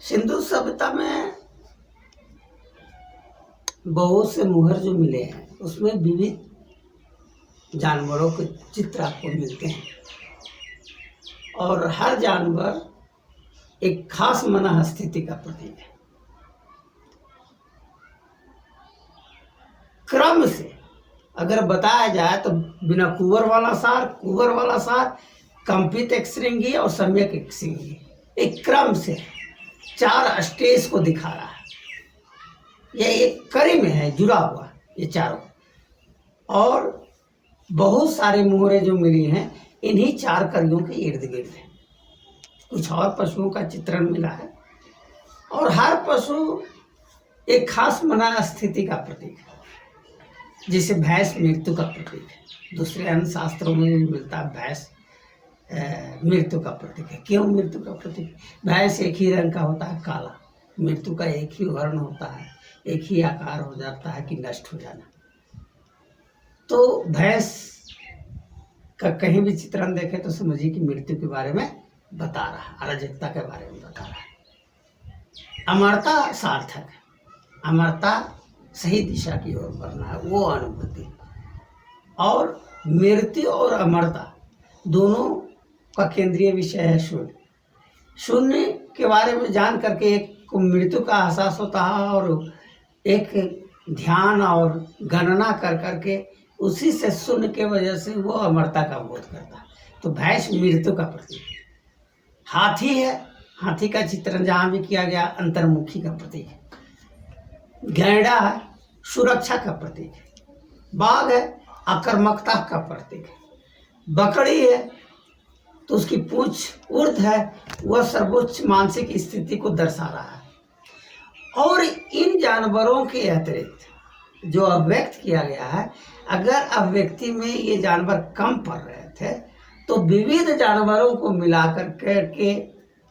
सिंधु सभ्यता में बहुत से मुहर जो मिले हैं उसमें विविध जानवरों के चित्र आपको मिलते हैं और हर जानवर एक खास मना स्थिति का प्रतीक है। क्रम से अगर बताया जाए तो बिना कुंवर वाला सार, कंपित एक श्रृंगी और सम्यक एक श्रृंगी, एक क्रम से 4 स्टेज को दिखा रहा है। यह एक कड़ी में है जुड़ा हुआ ये चारों, और बहुत सारे मोहरे जो मिली हैं इन्हीं 4 कड़ियों के इर्द गिर्द है। कुछ और पशुओं का चित्रण मिला है और हर पशु एक खास मना स्थिति का प्रतीक है। जैसे भैंस मृत्यु का प्रतीक है, दूसरे अन्य शास्त्रों में भी मिलता है भैंस मृत्यु का प्रतीक है। क्यों मृत्यु का प्रतीक? भैंस एक ही रंग का होता है, काला। मृत्यु का एक ही वर्ण होता है, एक ही आकार हो जाता है कि नष्ट हो जाना। तो भैंस का कहीं भी चित्रण देखे तो समझिए कि मृत्यु के बारे में बता रहा है, अराजकता के बारे में बता रहा है। अमरता सार्थक है, अमरता सही दिशा की ओर बढ़ना है, वो अनुभूति। और मृत्यु और अमरता दोनों का केंद्रीय विषय है शून्य। शून्य के बारे में जान करके एक को मृत्यु का एहसास होता है और एक ध्यान और गणना कर करके उसी से शून्य के वजह से वो अमरता का बोध करता है। तो भैंस मृत्यु का प्रतीक है। हाथी है, हाथी का चित्रण जहाँ भी किया गया अंतर्मुखी का प्रतीक है। गैंडा है, सुरक्षा का प्रतीक है। बाघ है, आक्रामकता का प्रतीक है। बकरी है तो उसकी पूंछ ऊर्ध्व है, वह सर्वोच्च मानसिक स्थिति को दर्शा रहा है। और इन जानवरों के अतिरिक्त जो अभिव्यक्त किया गया है, अगर अभिव्यक्ति में ये जानवर कम पड़ रहे थे तो विविध जानवरों को मिलाकर के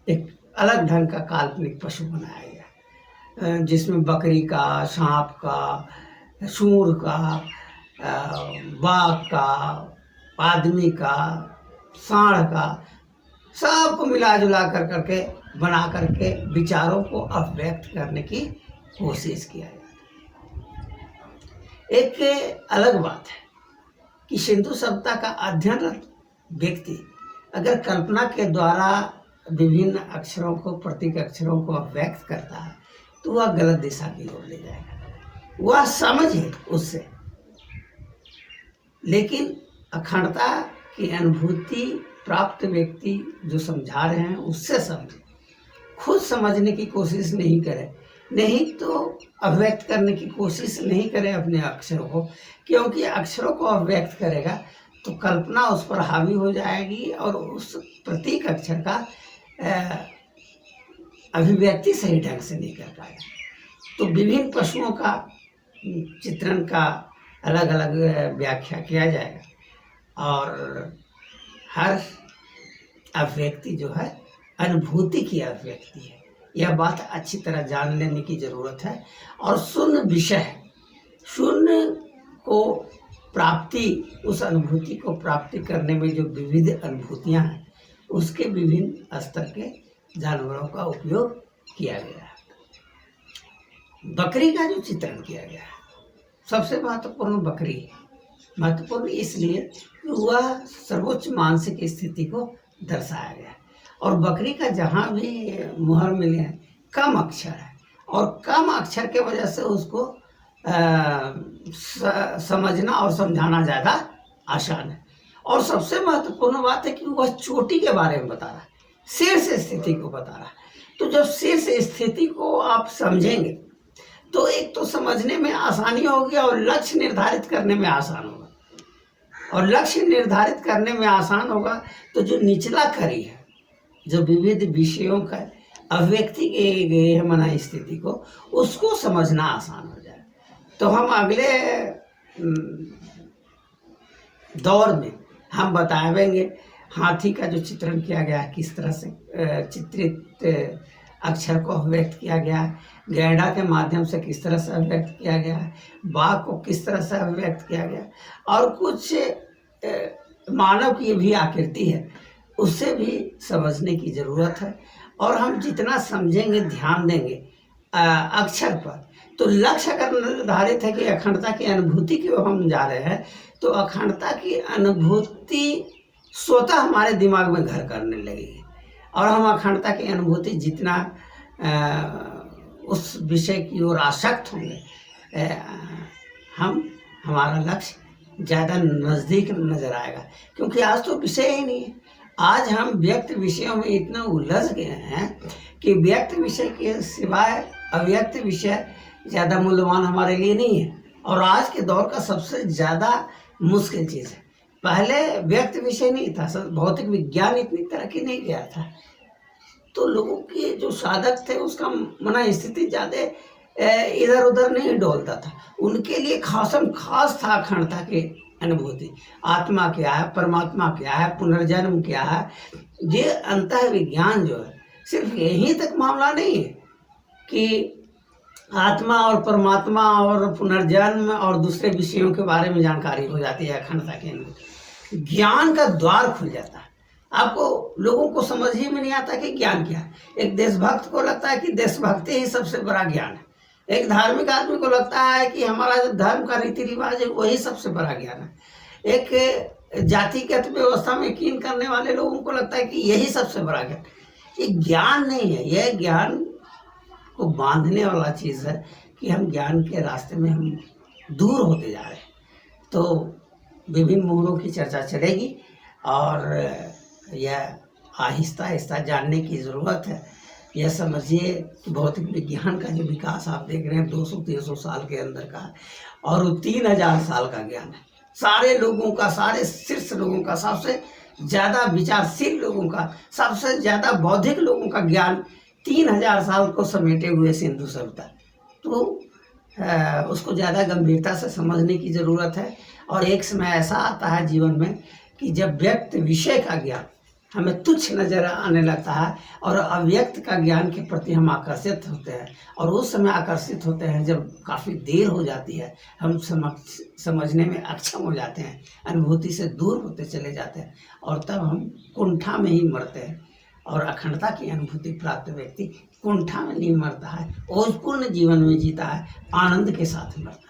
एक अलग ढंग का काल्पनिक पशु बनाया गया, जिसमें बकरी का, सांप का, सूअर का, बाघ का, आदमी का, सांड का, सबको मिला जुला कर करके बना करके विचारों को अभिव्यक्त करने की कोशिश किया गया। एक अलग बात है कि सिंधु सभ्यता का अध्ययनरत व्यक्ति अगर कल्पना के द्वारा विभिन्न अक्षरों को, प्रतीक अक्षरों को अभिव्यक्त करता है तो वह गलत दिशा की ओर ले जाएगा। वह समझे उससे, लेकिन अखंडता की अनुभूति प्राप्त व्यक्ति जो समझा रहे हैं उससे समझे, खुद समझने की कोशिश नहीं करे, नहीं तो अभिव्यक्त करने की कोशिश नहीं करे अपने अक्षरों को, क्योंकि अक्षरों को अभिव्यक्त करेगा तो कल्पना उस पर हावी हो जाएगी और उस प्रतीक अक्षर का अभिव्यक्ति सही ढंग से नहीं कर पाएगा। तो विभिन्न पशुओं का चित्रण का अलग अलग व्याख्या किया जाएगा और हर अभिव्यक्ति जो है अनुभूति की अभिव्यक्ति है। यह बात अच्छी तरह जान लेने की ज़रूरत है। और शून्य विषय है, शून्य को प्राप्ति, उस अनुभूति को प्राप्ति करने में जो विविध अनुभूतियां हैं उसके विभिन्न स्तर के जानवरों का उपयोग किया गया है। बकरी का जो चित्रण किया गया है सबसे महत्वपूर्ण बकरी है। महत्वपूर्ण इसलिए कि वह सर्वोच्च मानसिक स्थिति को दर्शाया गया है और बकरी का जहाँ भी मुहर मिले हैं कम अक्षर है और कम अक्षर के वजह से उसको समझना और समझाना ज़्यादा आसान है। और सबसे महत्वपूर्ण बात है कि वह चोटी के बारे में बता रहा है, शीर्ष स्थिति को बता रहा है। तो जब शीर्ष स्थिति को आप समझेंगे तो एक तो समझने में आसानी होगी और लक्ष्य निर्धारित करने में आसान होगा। और लक्ष्य निर्धारित करने में आसान होगा तो जो निचला कड़ी है, जो विविध विषयों का अभिव्यक्ति के मना स्थिति को, उसको समझना आसान हो जाए। तो हम अगले दौर में हम बताएंगे हाथी का जो चित्रण किया गया है किस तरह से चित्रित अक्षर को अभिव्यक्त किया गया है, गैंडा के माध्यम से किस तरह से अभिव्यक्त किया गया है, बाघ को किस तरह से अभिव्यक्त किया गया, और कुछ मानव की भी आकृति है उससे भी समझने की ज़रूरत है। और हम जितना समझेंगे, ध्यान देंगे अक्षर पर, तो लक्ष्य अगर निर्धारित है कि अखंडता की अनुभूति की ओर हम जा रहे हैं, तो अखंडता की अनुभूति स्वतः हमारे दिमाग में घर करने लगेगी। और हम अखंडता की अनुभूति जितना उस विषय की ओर आसक्त होंगे, हमारा लक्ष्य ज़्यादा नज़दीक नज़र आएगा। क्योंकि आज तो विषय ही नहीं है। आज हम व्यक्त विषयों में इतना उलझ गए हैं कि व्यक्त विषय के सिवाय अव्यक्त विषय ज़्यादा मूल्यवान हमारे लिए नहीं है, और आज के दौर का सबसे ज़्यादा मुश्किल चीज़ है। पहले व्यक्त विषय नहीं था, भौतिक विज्ञान इतनी तरक्की नहीं किया था, तो लोगों के जो साधक थे उसका मन स्थिति ज़्यादा इधर उधर नहीं डोलता था। उनके लिए खासम खास था अखंडता की अनुभूति। आत्मा क्या है, परमात्मा क्या है, पुनर्जन्म क्या है, ये अंतः विज्ञान जो है सिर्फ यहीं तक मामला नहीं है कि आत्मा और परमात्मा और पुनर्जन्म और दूसरे विषयों के बारे में जानकारी हो जाती है। अखंडता की अनुभूति ज्ञान का द्वार खुल जाता है। आपको लोगों को समझ ही में नहीं आता कि ज्ञान क्या है। एक देशभक्त को लगता है कि देशभक्ति ही सबसे बड़ा ज्ञान है। एक धार्मिक आदमी को लगता है कि हमारा जो धर्म का रीति रिवाज है वही सबसे बड़ा ज्ञान है। एक जातिगत व्यवस्था में यकीन करने वाले लोगों को लगता है कि यही सबसे बड़ा ज्ञान। ये ज्ञान नहीं है, यह ज्ञान को बांधने वाला चीज़ है कि हम ज्ञान के रास्ते में हम दूर होते जा रहे हैं। तो विभिन्न मोहरों की चर्चा चलेगी और यह आहिस्ता आहिस्ता जानने की ज़रूरत है। यह समझिए कि भौतिक विज्ञान का जो विकास आप देख रहे हैं 200-300 साल के अंदर का, और वो 3000 साल का ज्ञान है। सारे लोगों का, सारे शीर्ष लोगों का, सबसे ज़्यादा विचारशील लोगों का, सबसे ज़्यादा बौद्धिक लोगों का ज्ञान 3000 साल को समेटे हुए सिंधु सभ्यता। तो उसको ज़्यादा गंभीरता से समझने की ज़रूरत है। और एक समय ऐसा आता है जीवन में कि जब व्यक्त विषय का ज्ञान हमें तुच्छ नजर आने लगता है और अव्यक्त का ज्ञान के प्रति हम आकर्षित होते हैं, और उस समय आकर्षित होते हैं जब काफ़ी देर हो जाती है, हम समझने में अक्षम हो जाते हैं, अनुभूति से दूर होते चले जाते हैं, और तब हम कुंठा में ही मरते हैं। और अखंडता की अनुभूति प्राप्त व्यक्ति कुंठा में नहीं मरता है, ओजपूर्ण जीवन में जीता है, आनंद के साथ मरता है।